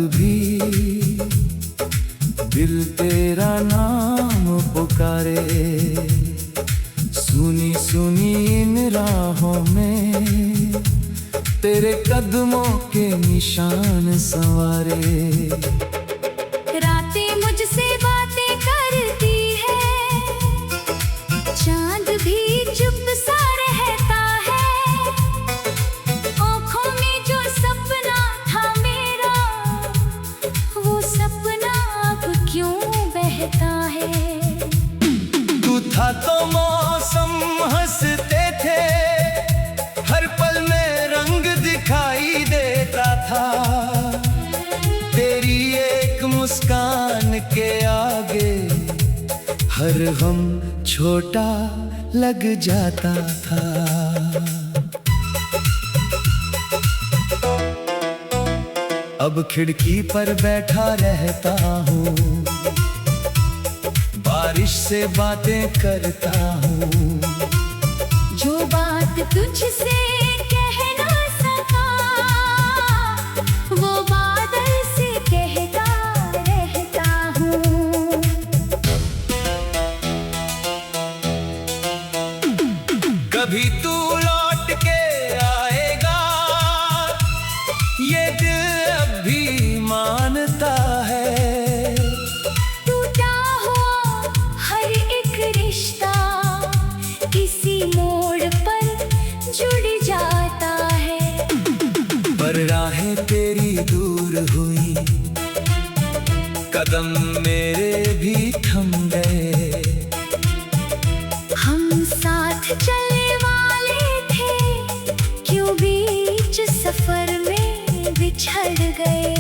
भी दिल तेरा नाम पुकारे। सुनी सुनी इन राहों में तेरे कदमों के निशान संवारे। रातें मुझसे बातें करती है, चांद भी चुप सा रहता है। आँखों में जो सपना था मेरा, वो सपना अब क्यों बहता है। तू था तो मौसम हंसते थे, हर पल में रंग दिखाई देता था। तेरी एक मुस्कान के आगे हर गम छोटा लग जाता था। अब खिड़की पर बैठा रहता हूँ, बारिश से बातें करता हूँ। जो बात तुझसे कह ना सका, वो बादल से कहता रहता हूँ। कभी तू लौट के आएगा, ये दिल अब भी मानता है। टूटा हुआ हर एक रिश्ता किसी मोड़ पर जुड़ जाता है। पर राहें तेरी दूर हुई, कदम मेरे भी थम गए। हम साथ चलने वाले थे, क्यों बीच सफर में बिछड़ गए।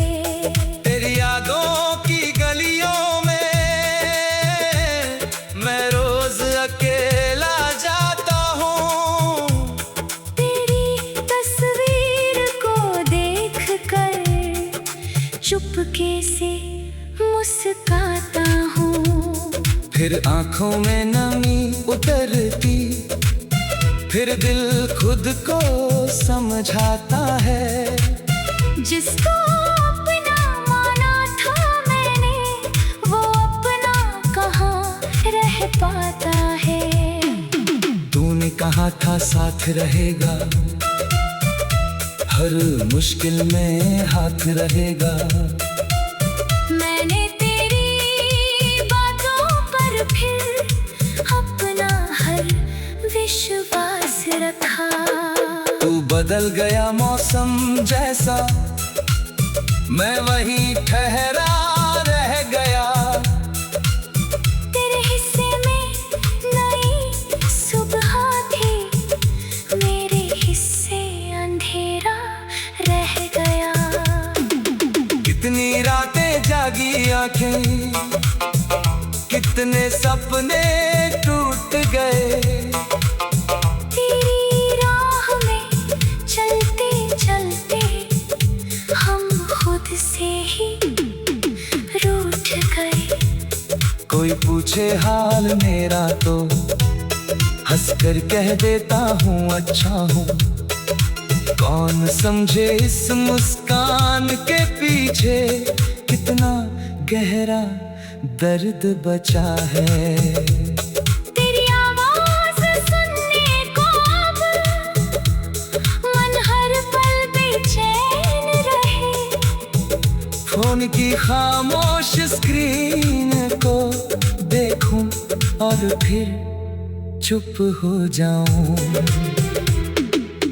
तेरी यादों की गलियों में मैं रोज अकेला जाता हूँ। तेरी तस्वीर को देखकर चुपके से मुस्काता हूँ। फिर आंखों में नमी उतरती, फिर दिल खुद को समझाता है। जिसको अपना माना था मैंने, वो अपना कहाँ रह पाता है। तूने कहा था साथ रहेगा, हर मुश्किल में हाथ रहेगा। मैंने तेरी बातों पर फिर अपना हर विश्वास रखा। तू बदल गया मौसम जैसा, मैं वहीं ठहरा रह गया। तेरे हिस्से में नई सुबह थी, मेरे हिस्से अंधेरा रह गया। कितनी रातें जागी आंखें, कितने सपने टूट गए। तेरी राह में चलते चलते हम खुद से ही रूठ गए। कोई पूछे हाल मेरा तो हंस कर कह देता हूँ अच्छा हूँ। कौन समझे इस मुस्कान के पीछे कितना गहरा दर्द बचा है। तेरी आवाज सुनने को अब मन हर पल बेचैन रहे। फोन की खामोश स्क्रीन को देखूं और फिर चुप हो जाऊं।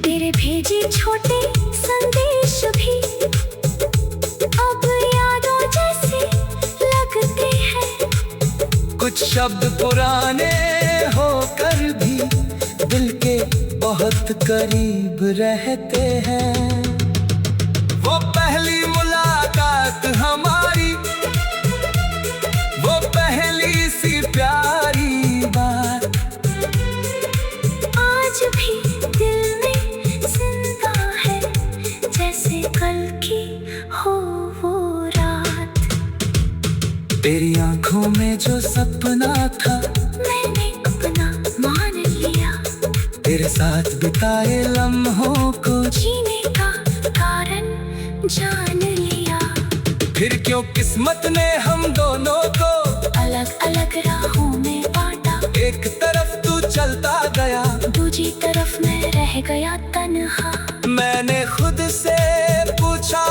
तेरे भेजे छोटे संदेश भी अब यादों जैसे लगते हैं। कुछ शब्द पुराने होकर भी दिल के बहुत करीब रहते हैं। वो पहली मुलाकात हमारी, वो पहली सी प्यारी बात आज भी दिल में जिंदा है, जैसे कल की हो वो रात। तेरी आंखों में जो सपना था मैंने अपना मान लिया। तेरे साथ बिताए लम्हों को जीने का कारण जान लिया। फिर क्यों किस्मत ने हम दोनों को अलग अलग राहों में बांटा। एक तरफ तू चलता गया, दूसरी तरफ मैं रह गया तन्हा। मैंने खुद से पूछा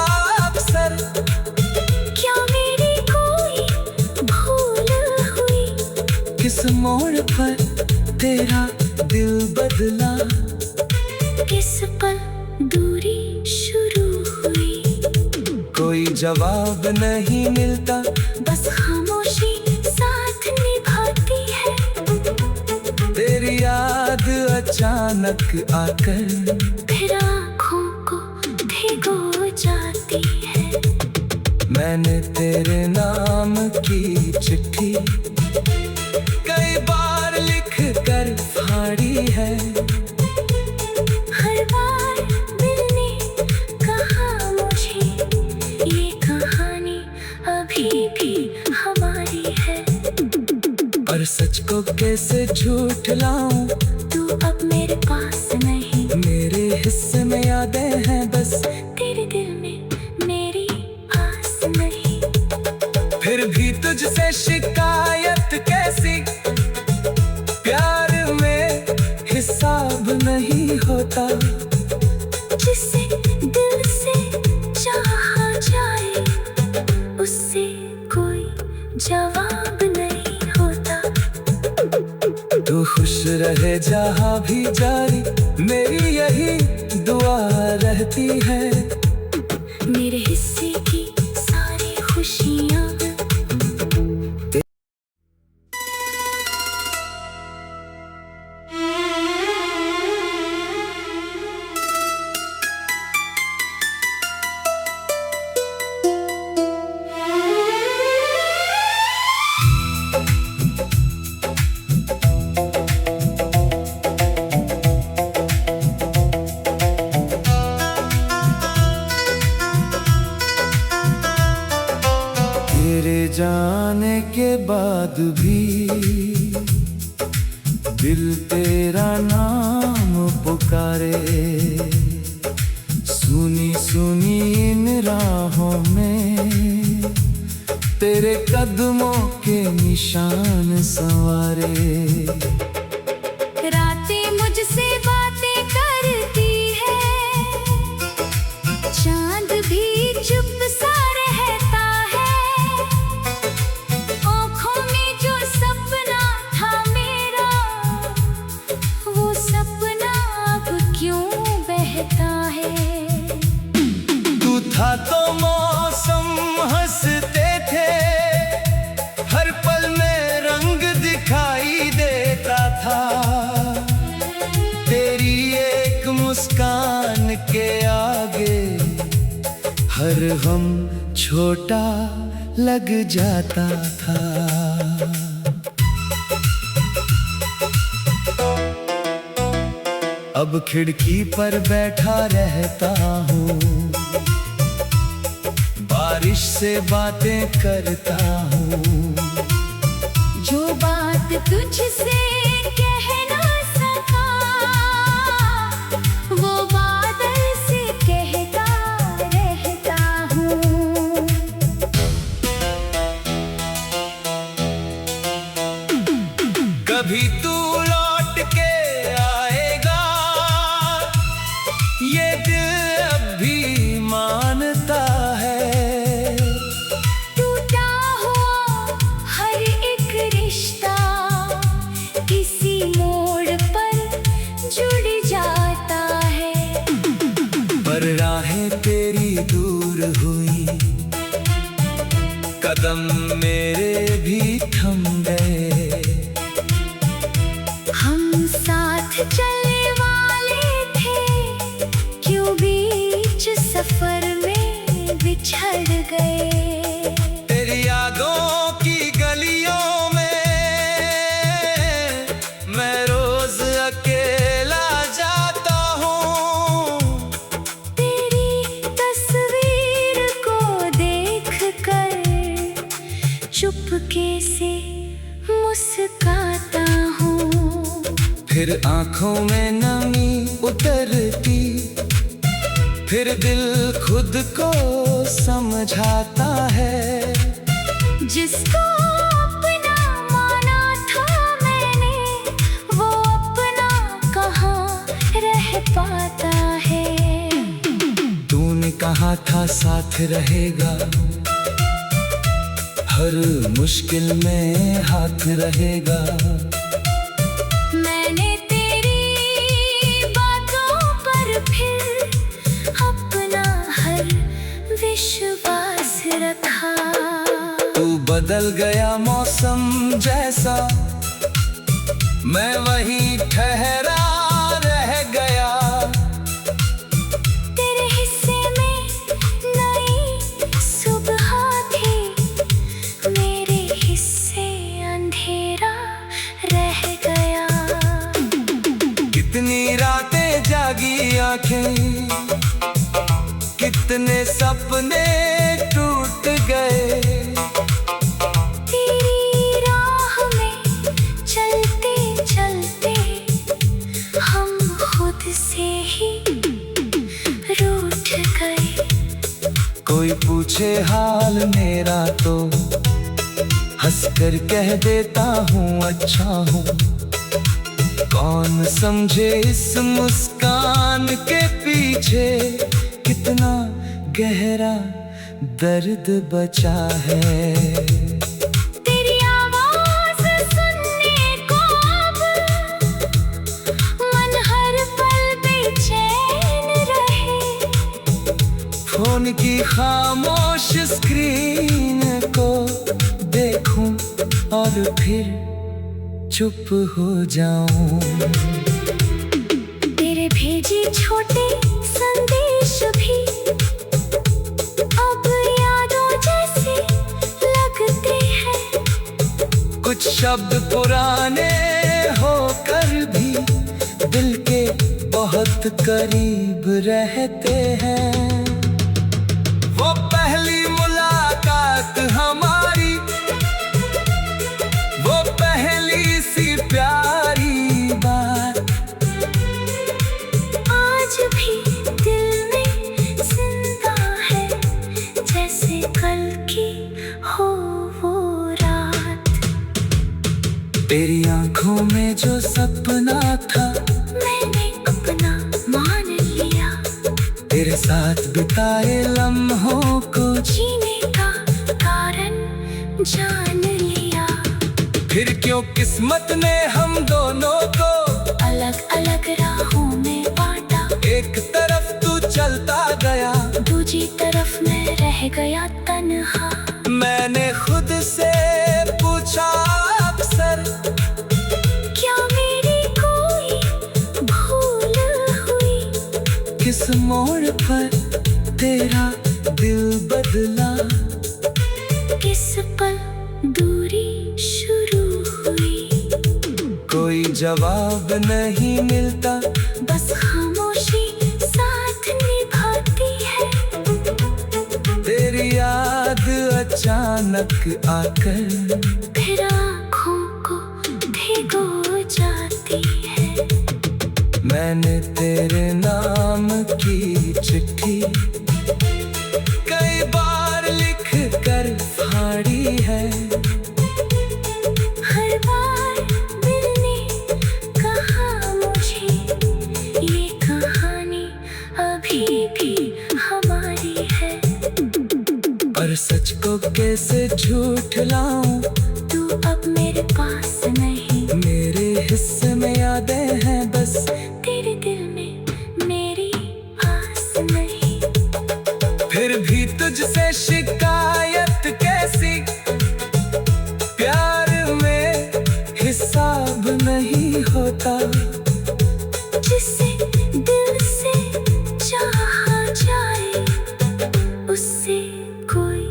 अक्सर, क्या मेरी कोई भूल हुई? किस मोड़ पर तेरा दिल बदला, किस पल दूरी शुरू हुई? कोई जवाब नहीं मिलता, बस खामोशी साथ निभाती है। तेरी याद अचानक आकर फिर आँखों को भिगो जाती है। मैंने तेरे नाम की चिट्ठी कई बार लिख कर फाड़ी है। हर बार दिल ने कहा मुझे, ये कहानी अभी भी हमारी है। पर सच को कैसे झूठ लाऊं, तू अब मेरे पास नहीं। मेरे हिस्से में यादें हैं बस, तेरे दिल में मेरी आस नहीं। फिर भी तुझसे शिकायत कैसी, प्यार में हिसाब नहीं होता। जिसे दिल से चाहा जाए, उससे कोई जवाब नहीं होता। तू खुश रहे जहाँ भी जारी, मेरी यही दुआ रहती है। मेरे हिस्से की सारी खुशियाँ तेरे जाने के बाद भी दिल तेरा नाम पुकारे। सुनी सुनी इन राहों में तेरे कदमों के निशान संवारे। रातें मुझसे बातें करती है, चांद भी चुप सा रहता है। आँखों में जो सपना था मेरा, वो सपना अब क्यों बहता है? तू था तो मौसम हंसते थे, हर पल में रंग दिखाई देता था। तेरी एक मुस्कान के आगे हर गम छोटा लग जाता था। अब खिड़की पर बैठा रहता हूँ, बारिश से बातें करता हूँ। जो बात तुझसे कह ना सका, वो बादल से कहता रहता हूँ। कभी तू लौट के आएगा, ये दिल अब भी मानता है। टूटा हुआ हर एक रिश्ता किसी मोड़ पर जुड़ जाता है। पर राहें तेरी दूर हुई, कदम मेरे भी थम गए। हम साथ चलने वाले थे, क्यों बीच सफर में बिछड़ गए? तेरी यादों की गलियों में मैं रोज अकेला जाता हूँ। तेरी तस्वीर को देखकर चुपके से मुस्काता हूँ। फिर आंखों में नमी उतरती, फिर दिल खुद को समझाता है। जिसको अपना माना था मैंने, वो अपना कहाँ रह पाता है। तूने कहा था साथ रहेगा, हर मुश्किल में हाथ रहेगा। मैंने तेरी बातों पर फिर अपना हर विश्वास रखा। तू बदल गया मौसम जैसा, मैं वहीं ठहरा रह गया। तेरे हिस्से में नई सुबह थी, मेरे हिस्से अंधेरा रह गया। कितनी रातें जागी आंखें, कितने सपने टूट गए। तेरी राह में चलते चलते हम खुद से ही रूठ गए। कोई पूछे हाल मेरा तो हंसकर कह देता हूँ अच्छा हूँ। कौन समझे इस मुस्कान के पीछे कितना गहरा दर्द बचा है। तेरी आवाज सुनने को अब मन हर पल बेचैन रहे। फोन की खामोश स्क्रीन को देखूं और फिर चुप हो जाऊं। तेरे भेजे छोटे संदेश भी अब यादों जैसे लगते हैं। कुछ शब्द पुराने होकर भी दिल के बहुत करीब रहते हैं। वो पहली मुलाकात हमारी, वो पहली सी प्यारी बात आज भी दिल में जिंदा है, जैसे कल की हो वो रात। तेरी आंखों में जो सपना था मैंने अपना मान लिया। तेरे साथ बिताए लम्हों को जीने का कारण जान लिया। फिर क्यों किस्मत ने हम दोनों को अलग अलग राहों में बांटा। एक तरफ तू चलता गया, दूसरी तरफ मैं रह गया तन्हा। मैंने खुद से पूछा अक्सर, क्या मेरी कोई भूल हुई? किस मोड़ पर तेरा दिल बदला? किस पल दूरी शुरू हुई? कोई जवाब नहीं मिलता, बस खामोशी साथ निभाती है। तेरी याद अचानक आकर फिर आँखों को भिगो जाती है। मैंने तेरे नाम की चिट्ठी कई बार लिख कर फाड़ी है। हर बार दिल ने कहा मुझे, ये कहानी अभी भी हमारी है। पर सच को कैसे झूठ लाऊं, तू अब मेरे पास नहीं। मेरे हिस्से में यादें हैं बस, तेरे दिल में मेरी आस नहीं। फिर भी तुझसे शिकायत कैसी, प्यार में हिसाब नहीं होता। जिसे दिल से चाहा जाए, उससे कोई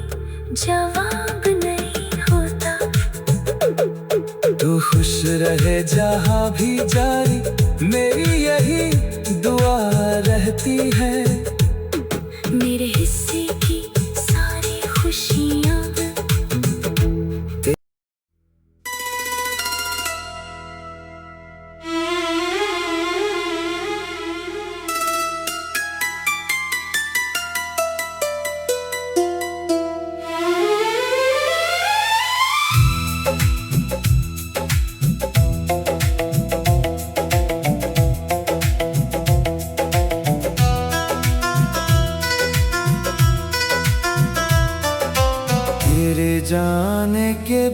जवाब नहीं होता। तू खुश रहे जहाँ भी जाए, मेरी यही दुआ रहती है। मेरे हिस्से की सारी खुशियाँ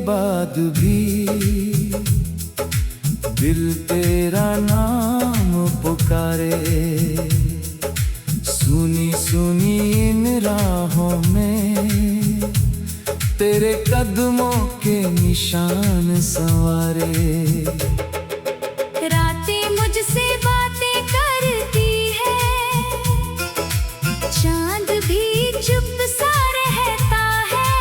बाद भी दिल तेरा नाम पुकारे। सुनी सुनी इन राहों में तेरे कदमों के निशान संवारे। रातें मुझसे बातें करती है, चांद भी चुप सा रहता है।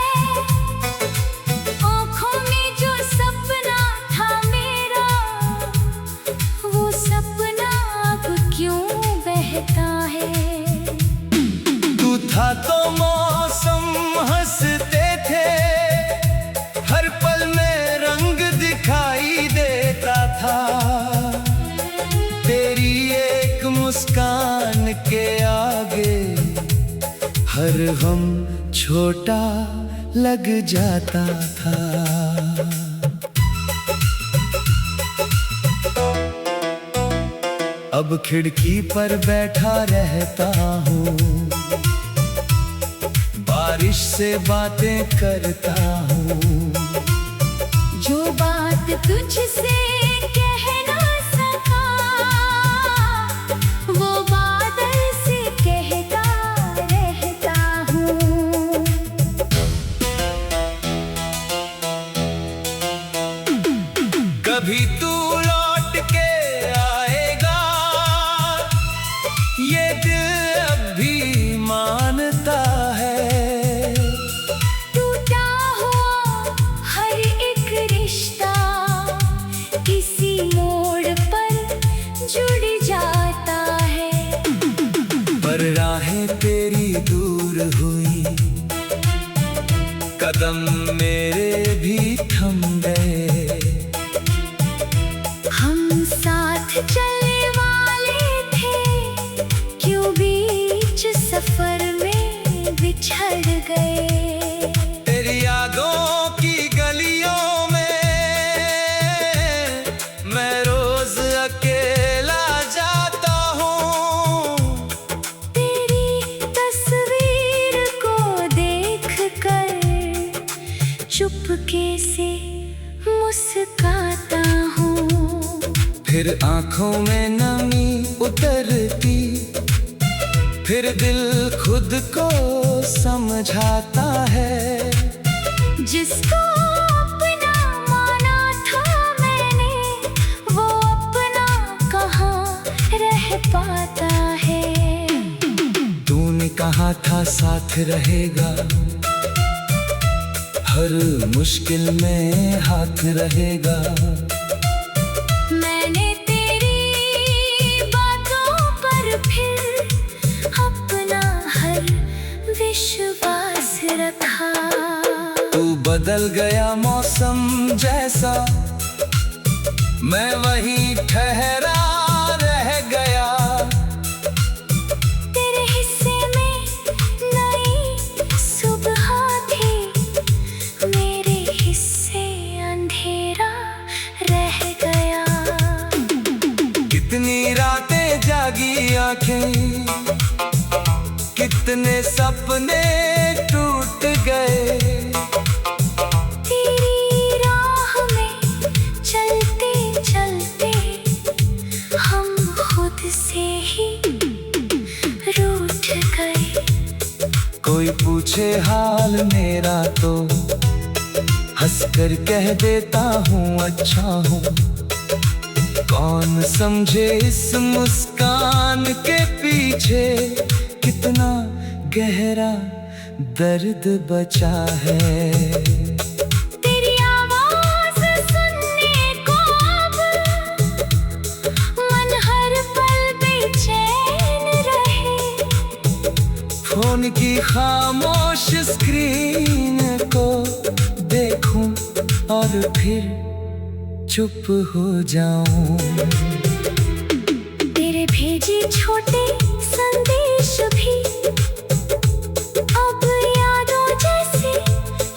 आँखों में जो सपना था मेरा, वो सपना अब क्यों बहता है। तू था तो मौसम हंसते थे, हर पल में रंग दिखाई देता था। तेरी एक मुस्कान के आगे हर गम छोटा लग जाता था। अब खिड़की पर बैठा रहता हूँ, बारिश से बातें करता हूँ। जो बात तुझसे कह ना सका, वो बादल से कहता रहता हूँ। कभी तू लौट के आएगा, ये दिल अब भी मानता है। टूटा हुआ हर एक रिश्ता किसी मोड़ पर जुड़ जाता है। पर राहें तेरी दूर हुई, कदम मेरे भी थम गए। हम साथ चलने वाले थे, क्यों बीच सफर में बिछड़ गए। तेरी यादों की गलियों में मैं रोज अकेला जाता हूँ। तेरी तस्वीर को देखकर चुपके से मुस्काता हूँ। फिर आंखों में नमी उतरती, फिर दिल खुद को समझाता है। जिसको अपना माना था मैंने, वो अपना कहाँ रह पाता है। तूने कहा था साथ रहेगा, हर मुश्किल में हाथ रहेगा। मैंने तेरी बातों पर फिर अपना हर विश्वास रखा। तू बदल गया मौसम जैसा, मैं वहीं ठहरा रह गया। तेरे हिस्से में नई सुबह थी, मेरे हिस्से अंधेरा रह गया। कितनी रातें जागी आंखें, कितने सपने टूट गए। तेरी राह में चलते चलते हम खुद से ही रूठ गए। कोई पूछे हाल मेरा तो हंसकर कह देता हूँ अच्छा हूँ। कौन समझे इस मुस्कान के पीछे कितना गहरा दर्द बचा है। तेरी आवाज सुनने को अब मन हर पल बेचैन रहे। फोन की खामोश स्क्रीन को देखूं और फिर चुप हो जाऊं। तेरे भेजे छोटे संदेश भी अब यादों जैसे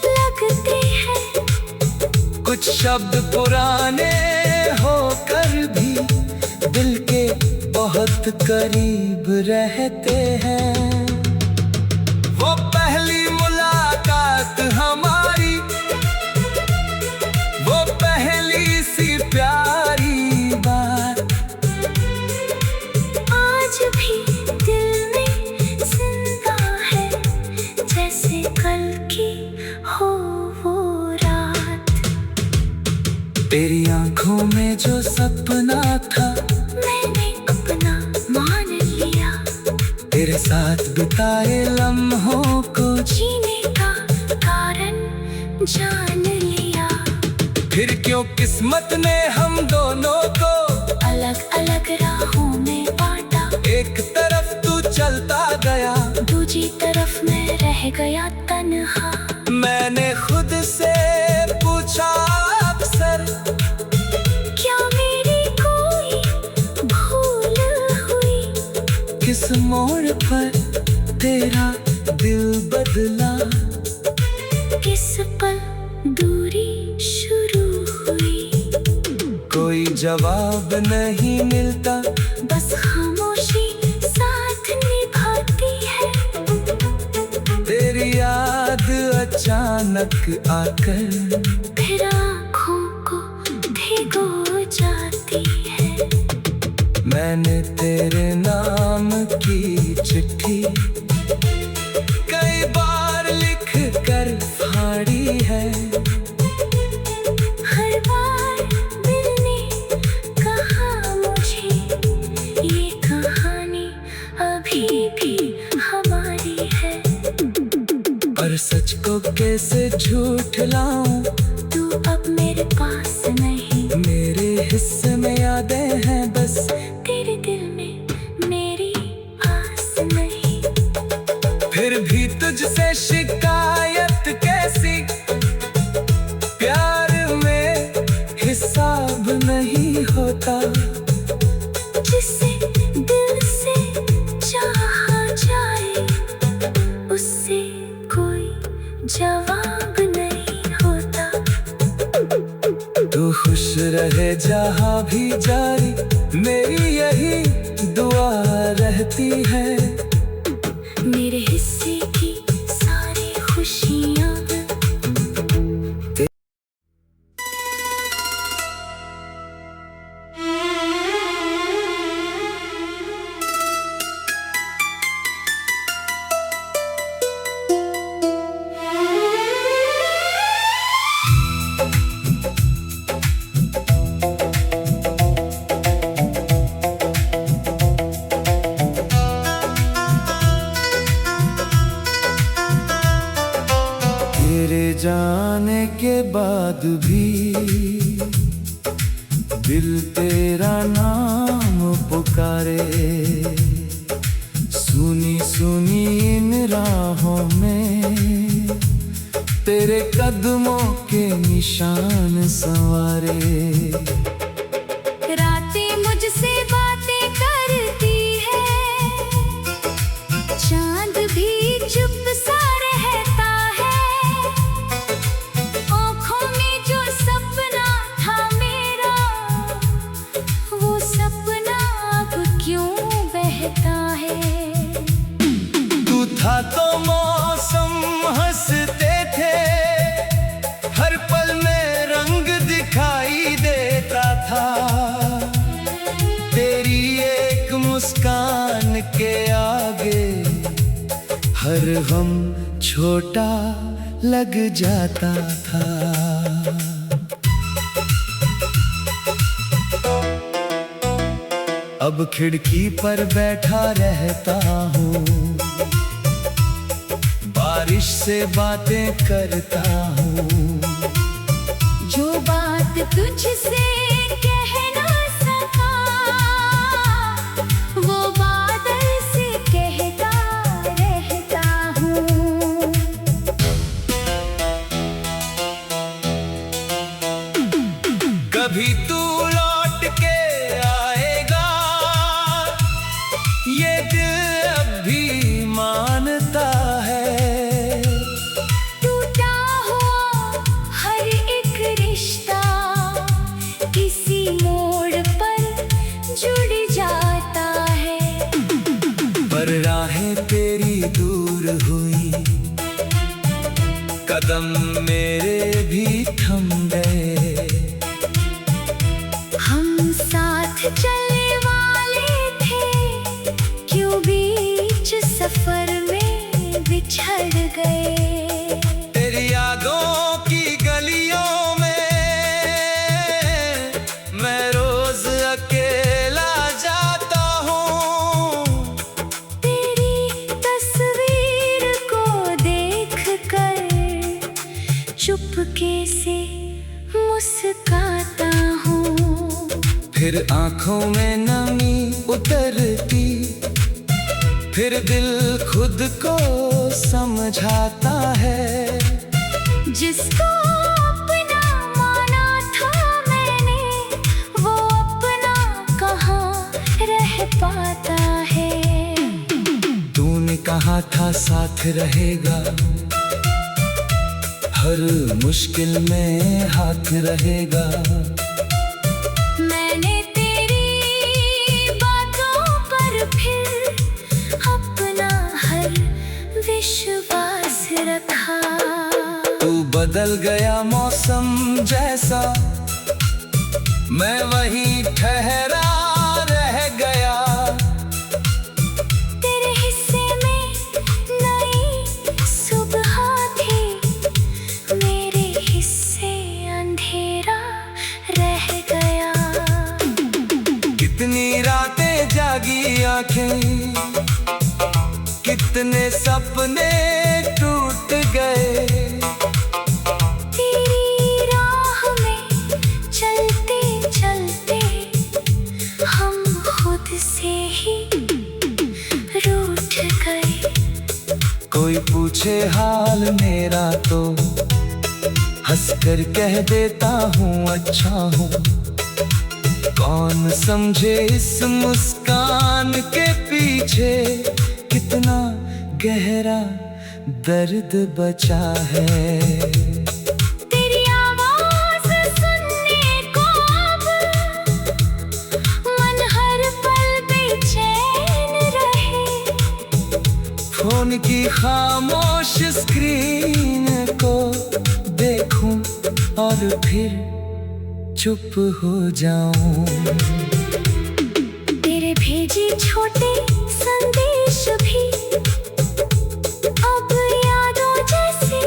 लगते हैं। कुछ शब्द पुराने होकर भी दिल के बहुत करीब रहते हैं। वो पहली मुलाकात हमारी तेरी आंखों में जो सपना था मैंने अपना मान लिया। तेरे साथ बिताए लम्हों को जीने का कारण जान लिया। फिर क्यों किस्मत ने हम दोनों को अलग अलग राहों में बांटा। एक तरफ तू चलता गया, दूसरी तरफ मैं रह गया तन्हा। मैंने खुद से पूछा अक्सर, क्या मेरी कोई भूल हुई? किस मोड़ पर तेरा दिल बदला, किस पल दूरी शुरू हुई? कोई जवाब नहीं मिलता, बस खामोशी साथ निभाती है। तेरी याद अचानक आकर फिर आँखों को भिगो जाती है। मैंने तेरे नाम की चिट्ठी कई बार लिख कर फाड़ी है। हर बार दिल ने कहा मुझे, ये कहानी अभी भी हमारी है। पर सच को कैसे झूठ लाऊं, तू अब मेरे पास नहीं। मेरे हिस्से में यादें हैं बस, तेरे दिल में मेरी आस नहीं। फिर भी तुझसे शिकायत कैसी, प्यार में हिसाब नहीं होता। जिसे दिल से चाहा जाए, उससे कोई जवाब नहीं होता। तू खुश रहे जहाँ भी जारी, मेरी यही दुआ रहती है। मेरे हिस्से की सारी खुशियाँ तेरे जाने के बाद भी दिल तेरा नाम पुकारे। सुनी सुनी इन राहों में तेरे कदमों के निशान संवारे। रातें मुझसे बातें करती है, चांद भी चुप सा रहता है। आँखों में जो सपना था मेरा, वो सपना अब क्यों बहता है? तू था तो मौसम हंसते थे, हर पल में रंग दिखाई देता था। तेरी एक मुस्कान के आगे हर गम छोटा लग जाता था। अब खिड़की पर बैठा रहता हूँ, बारिश से बातें करता हूँ। जो बात तुझसे कह ना सका, वो बादल से कहता रहता हूँ। कभी तू लौट के आएगा, ये दिल अब भी मानता है। टूटा हुआ हर एक रिश्ता किसी मोड़ पर जुड़ जाता है। पर राहें तेरी दूर हुई, कदम मेरे भी थम गए। हम साथ चलने वाले थे, क्यों बीच सफर में बिछड़ गए? तेरी यादों की गलियों में मुस्काता हूँ। फिर आंखों में नमी उतरती, फिर दिल खुद को समझाता है। जिसको अपना माना था मैंने, वो अपना कहाँ रह पाता है। तूने कहा था साथ रहेगा, हर मुश्किल में हाथ रहेगा। मैंने तेरी बातों पर फिर अपना हर विश्वास रखा। तू बदल गया मौसम जैसा, मैं वहीं ठहरा रह गया। तेरे हिस्से में नई सुबह थी, मेरे हिस्से अंधेरा रह गया। कितनी रातें जागी आंखें, कितने सपने टूट गए। तेरी राह में चलते चलते हम खुद से ही रूठ गए। कोई पूछे हाल मेरा तो हंस कर कह देता हूँ अच्छा हूँ। कौन समझे इस मुस्कान के पीछे कितना गहरा दर्द बचा है। तेरी आवाज सुनने को अब मन हर पल बेचैन रहे। फोन की खामोश स्क्रीन को देखूं और फिर चुप हो जाऊं। तेरे भेजे छोटे संदेश भी अब यादों जैसे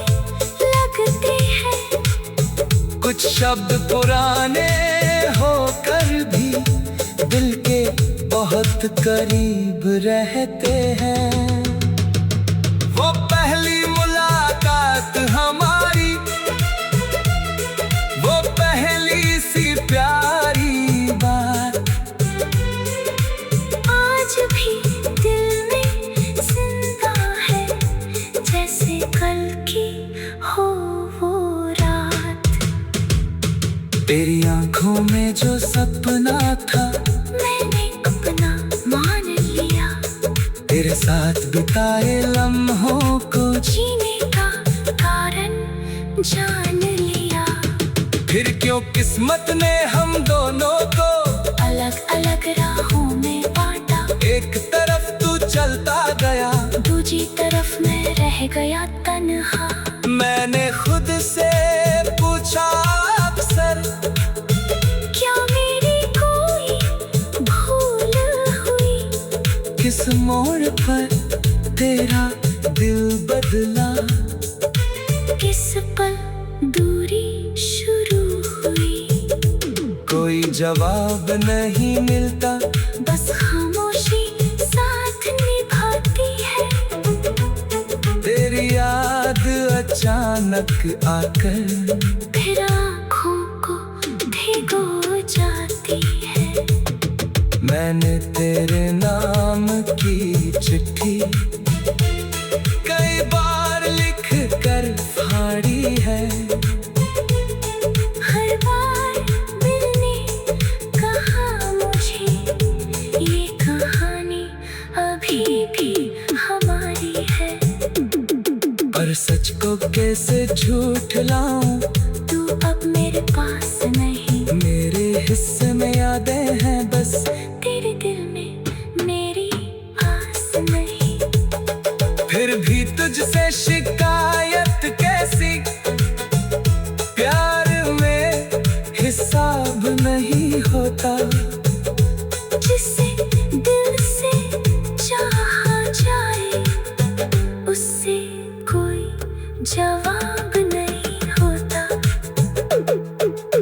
लगते हैं। कुछ शब्द पुराने होकर भी दिल के बहुत करीब रहते हैं। वो पहली मुलाकात हमारी, वो पहली सी प्यारी बात आज भी दिल में जिंदा है, जैसे कल की हो वो रात। तेरी आंखों में जो सपना था मैंने अपना मान लिया। तेरे साथ बिताए लम्हों को जीने का कारण जान लिया। फिर क्यों किस्मत ने हम दोनों को अलग अलग राहों में बांटा। एक तरफ तू चलता गया, दूजी तरफ मैं रह गया तन्हा। मैंने खुद से पूछा अक्सर, क्या मेरी कोई भूल हुई। किस मोड़ पर तेरा दिल बदला, किस पल दूरी शुरू हुई। कोई जवाब नहीं मिलता, बस खामोशी साथ निभाती है। तेरी याद अचानक आकर फिर आँखों को भिगो जाती है। मैंने तेरे नाम की चिट्ठी कई बार लिख कर फाड़ी है। हर बार दिल ने कहा मुझे, ये कहानी अभी भी हमारी है। पर सच को कैसे झूठ लाऊं, तू अब मेरे पास नहीं। मेरे हिस्से में यादें हैं बस, तेरे दिल में मेरी आस नहीं। फिर भी तुझसे शिकायत कैसी, प्यार में हिसाब नहीं होता। जिसे दिल से चाहा जाए, उससे कोई जवाब नहीं होता।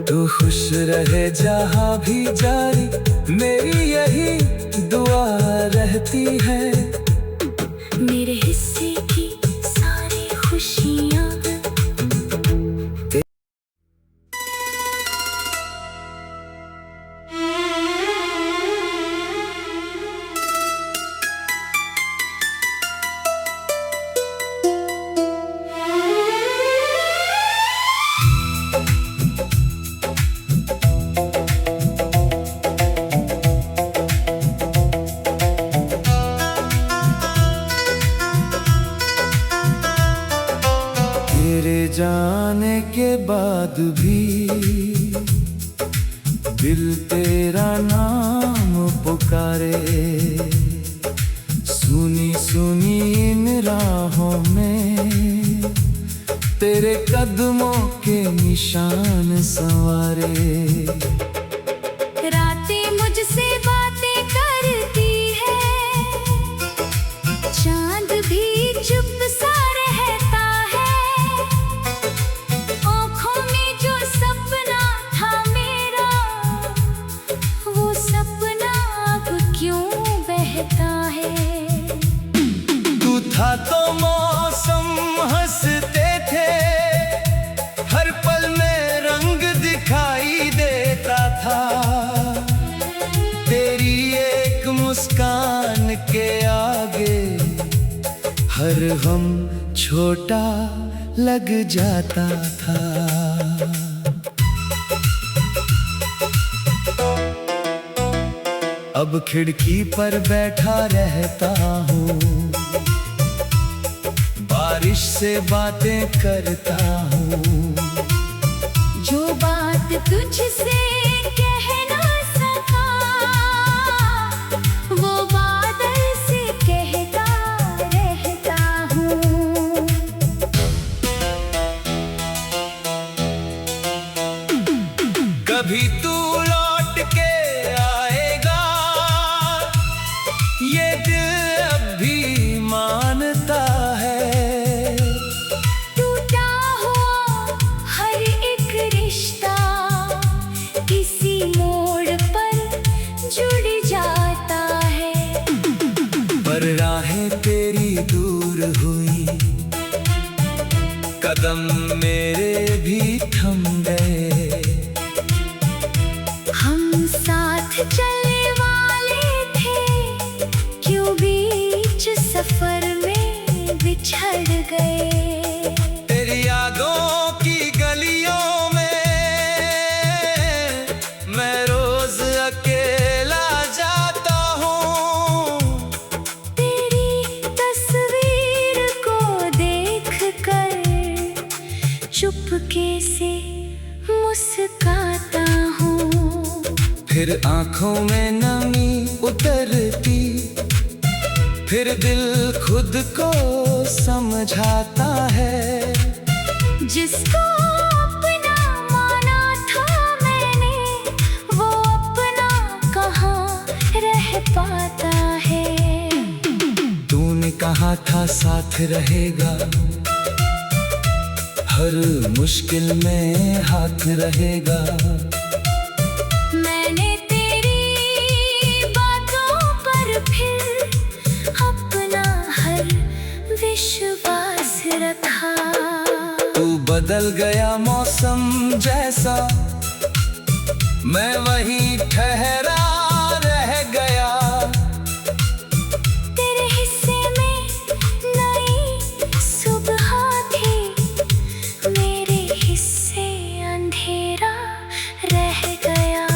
तू खुश रहे जहाँ भी जारी, मेरी यही दुआ रहती है। मेरे हिस्से की सारी खुशियाँ दिल तेरा नाम पुकारे। सुनी सुनी इन राहों में तेरे कदमों के निशान संवारे। रातें मुझसे बातें करती है, चांद भी चुप सा रहता है। आँखों में जो सपना था मेरा, वो सपना अब क्यों बहता है। तू था तो मौसम हंसते थे, हर पल में रंग दिखाई देता था। तेरी एक मुस्कान के आगे हर गम छोटा लग जाता था। अब खिड़की पर बैठा रहता हूँ, बारिश से बातें करता हूँ। जो बात तुझसे कह ना सका, वो बादल से कहता रहता हूँ। कभी तू लौट के आएगा, ये दिल अब भी मानता है। टूटा हुआ हर एक रिश्ता किसी मोड़ पर जुड़ जाता है। पर राहें तेरी दूर हुई, कदम मेरे भी थम गए। हम साथ चलने वाले थे, क्यों बीच सफर में बिछड़ गए। तेरी यादों की गलियों में मैं रोज अकेला जाता हूँ। तेरी तस्वीर को देखकर चुपके से मुस्काता हूँ। फिर आंखों में नमी उतरती, फिर दिल खुद को समझाता है। जिसको अपना माना था मैंने, वो अपना कहाँ रह पाता है। तूने कहा था साथ रहेगा, हर मुश्किल में हाथ रहेगा। मैंने तेरी बातों पर फिर अपना हर विश्वास रखा। तू बदल गया मौसम जैसा, मैं वहीं ठहरा रह गया। तेरे हिस्से में नई सुबह थी, मेरे हिस्से अंधेरा रह गया।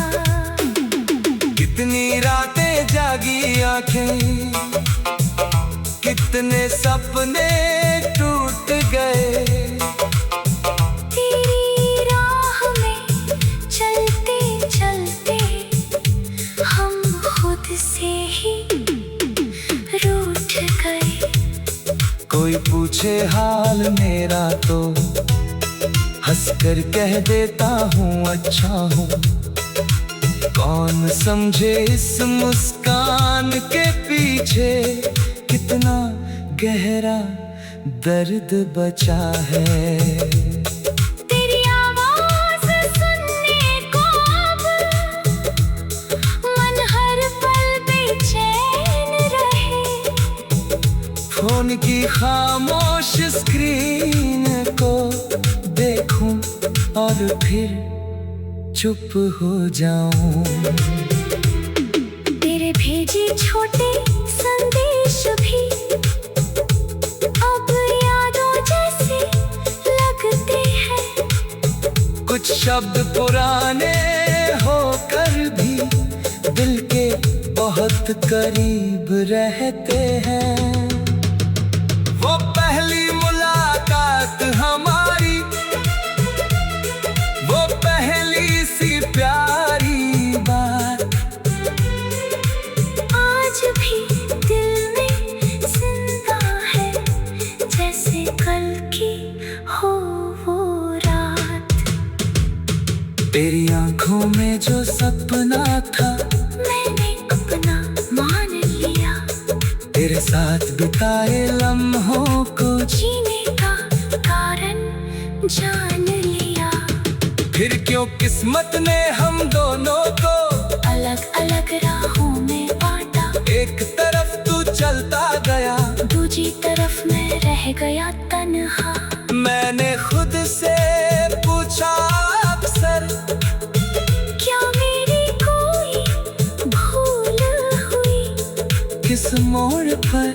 कितनी रातें जागी आंखें, कितने सपने टूट गए। तेरी राह में चलते चलते हम खुद से ही रूठ गए। कोई पूछे हाल मेरा तो हंसकर कह देता हूँ अच्छा हूँ। कौन समझे इस मुस्कान के पीछे कितना गहरा दर्द बचा है। तेरी आवाज सुनने को अब मन हर पल बेचैन रहे। फोन की खामोश स्क्रीन को देखूं और फिर चुप हो जाऊं। तेरे भेजे छोटे संदेश भी अब यादों जैसे लगते हैं। कुछ शब्द पुराने होकर भी दिल के बहुत करीब रहते हैं। वो पहली मुलाकात हमारी, वो पहली तेरी आंखों में जो सपना था मैंने अपना मान लिया। तेरे साथ बिताए लम्हों को जीने का कारण जान लिया। फिर क्यों किस्मत ने हम दोनों को अलग अलग राहों में बांटा। एक तरफ तू चलता गया, दूसरी तरफ मैं रह गया तन्हा। मैंने खुद से पूछा अक्सर, क्या मेरी कोई भूल हुई? किस मोड़ पर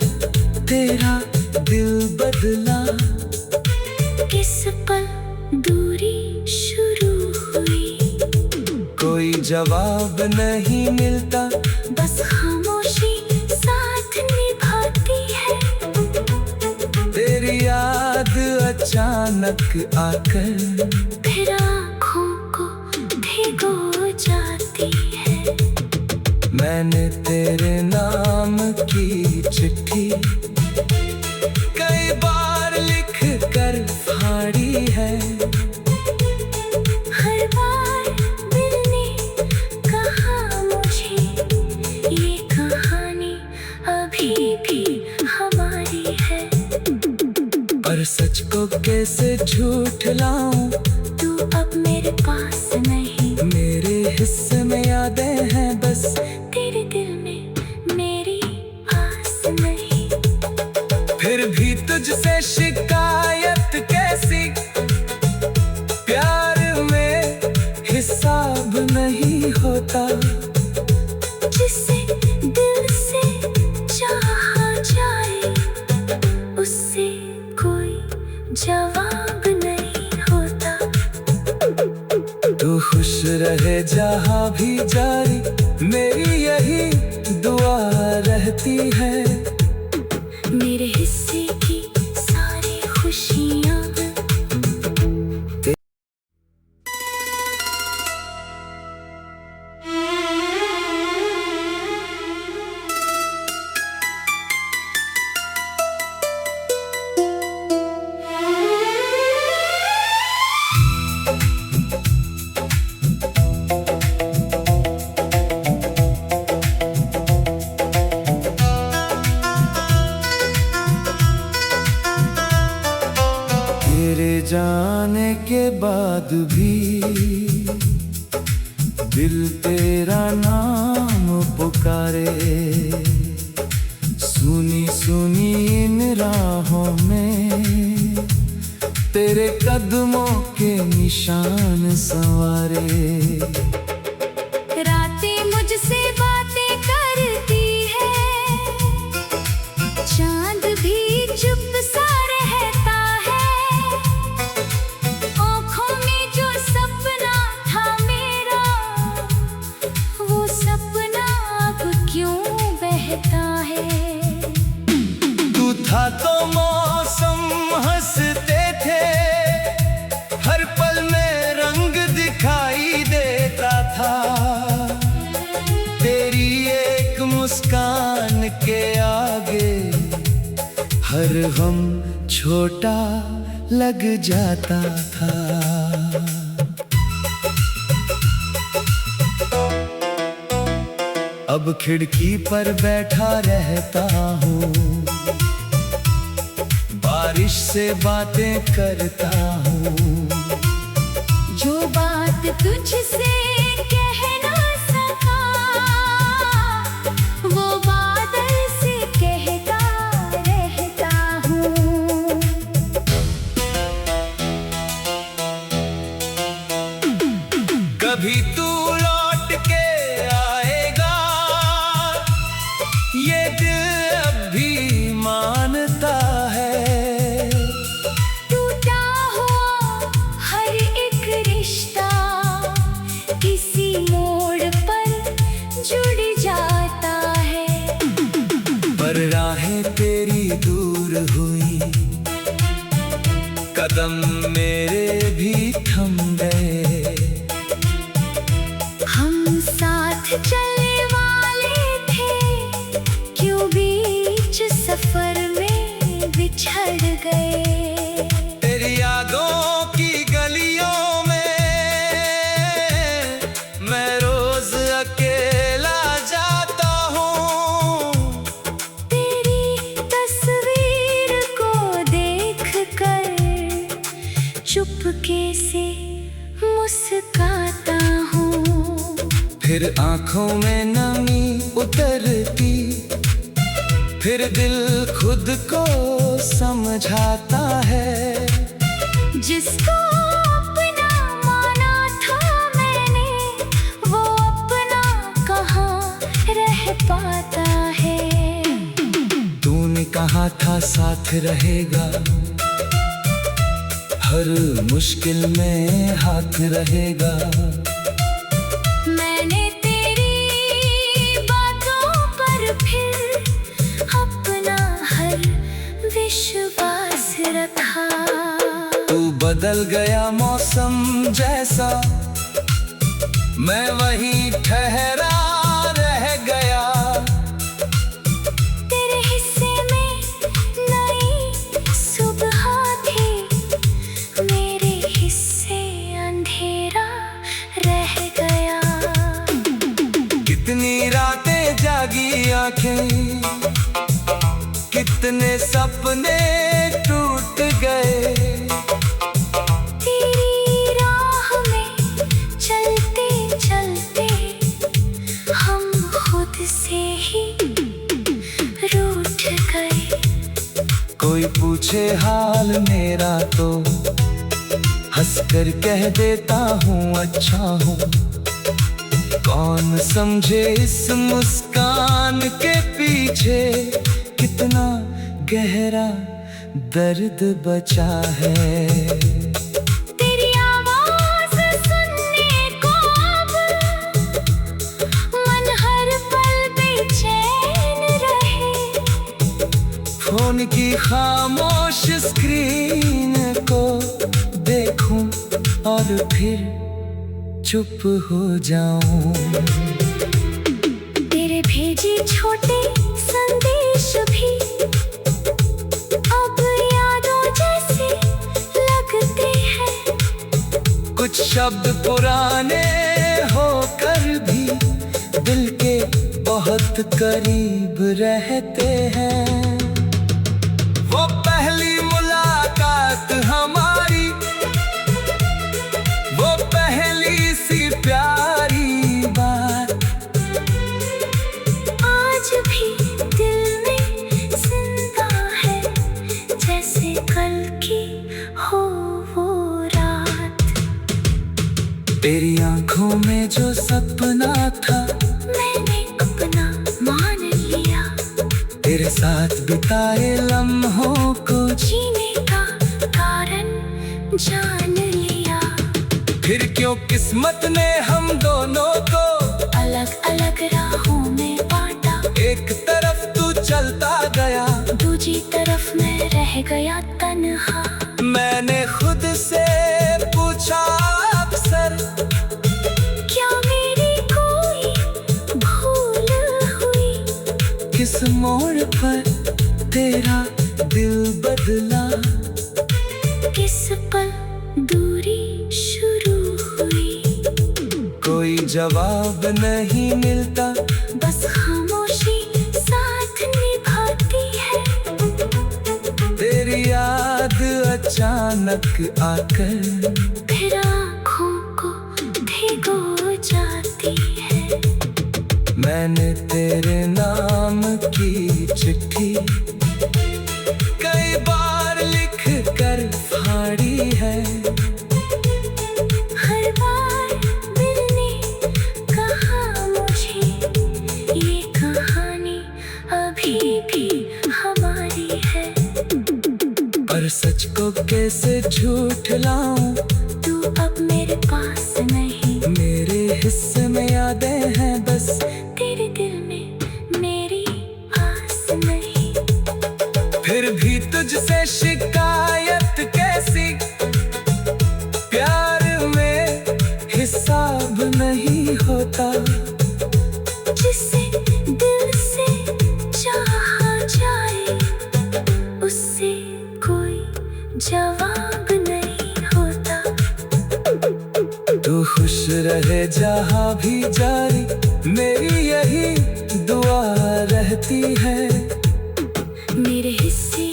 तेरा दिल बदला, किस पल दूरी शुरू हुई? कोई जवाब नहीं मिलता, बस खामोशी साथ निभाती है। तेरी याद अचानक आकर फिर आँखों को भिगो जाती है। मैंने तेरे नाम की चिट्ठी कई बार लिख कर फाड़ी है। हर बार दिल ने कहा मुझे, ये कहानी अभी भी हमारी है। पर सच को कैसे झूठ लाऊं, तू अब मेरे पास नहीं। मेरे हिस्से में यादें हैं बस, तेरे दिल में मेरी आस नहीं। फिर भी तुझसे शिकायत कैसी, प्यार में हिसाब नहीं होता। जिसे दिल से चाहा जाए, उससे कोई जवाब नहीं होता। तू खुश रहे जहाँ भी जारी, मेरी यही दुआ रहती है। मेरे हिस्से की सारी खुशियाँ तेरे जाने के बाद भी दिल तेरा नाम पुकारे। सुनी सुनी इन राहों में तेरे कदमों के निशान संवारे। रातें मुझसे बातें करती है, चांद भी चुप सा रहता है। आँखों में जो सपना था मेरा, वो सपना अब क्यों बहता है? तू था तो मौसम हंसते थे, हर पल में रंग दिखाई देता था। तेरी एक मुस्कान के आगे हर गम छोटा लग जाता था। अब खिड़की पर बैठा रहता हूँ, बारिश से बातें करता हूँ। जो बात तुझसे कह ना सका, वो बादल से कहता रहता हूँ। कभी तू लौट के आएगा, ये दिल अब भी मानता है। टूटा हुआ हर एक रिश्ता किसी मोड़ पर जुड़ जाता है। पर राहें तेरी दूर हुई, कदम मेरे भी थम गए। हम साथ चलने वाले थे, क्यों बीच सफर में बिछड़ गए? तेरी यादों की गलियों में चुपके से मुस्काता हूँ। फिर आंखों में नमी उतरती, फिर दिल खुद को समझाता है। जिसको अपना माना था मैंने, वो अपना कहाँ रह पाता है। तूने कहा था साथ रहेगा, हर मुश्किल में हाथ रहेगा। मैंने तेरी बातों पर फिर अपना हर विश्वास रखा। तू बदल गया मौसम जैसा, मैं वहीं ठहरा रह गया। तेरे हिस्से में नई सुबह थी, मेरे हिस्से अंधेरा रह गया। कितनी रातें जागी आंखें, कितने सपने टूट गए। तेरी राह में चलते चलते हम खुद से ही रूठ गए। कोई पूछे हाल मेरा तो हंसकर कह देता हूँ अच्छा हूँ। कौन समझे इस मुस्कान के पीछे कितना गहरा दर्द बचा है। तेरी आवाज सुनने को अब मन हर पल बेचैन रहे। फोन की खामोश स्क्रीन को देखूं और फिर चुप हो जाऊं। तेरे भेजे छोटे संदेश भी अब यादों जैसे लगते हैं। कुछ शब्द पुराने होकर भी दिल के बहुत करीब रहते हैं। वो पहली मुलाकात हमारी, वो पहली सी प्यारी बात आज भी दिल में जिंदा है, जैसे कल की हो वो रात। तेरी आंखों में जो सपना था मैंने अपना मान लिया। तेरे साथ बिताए लम्हों को जीने का कारण जान लिया। फिर क्यों किस्मत ने हम दोनों को अलग अलग राहों में बांटा। एक तरफ तू चलता गया, दूसरी तरफ मैं रह गया तन्हा। मैंने खुद से पूछा अक्सर, क्या मेरी कोई भूल हुई? किस मोड़ पर तेरा दिल बदला, किस पल दूरी शुरू हुई? कोई जवाब नहीं मिलता, बस खामोशी साथ निभाती है। तेरी याद अचानक आकर फिर आँखों को भिगो जाती है। मैंने तेरे नाम की चिट्ठी कई बार लिख कर फाड़ी है। हर बार दिल ने कहा मुझे, ये कहानी अभी भी हमारी है। पर सच को कैसे झूठ लाऊं, तू अब मेरे पास नहीं। मेरे हिस्से में यादें हैं बस, तेरे दिल में मेरी आस नहीं। फिर भी तुझसे शिकायत कैसी, प्यार में हिसाब नहीं होता। जिसे दिल से चाहा जाए, उससे कोई जवाब नहीं होता। तू खुश रहे जहाँ भी जारी, मेरी यही दुआ रहती है। मेरे हिस्से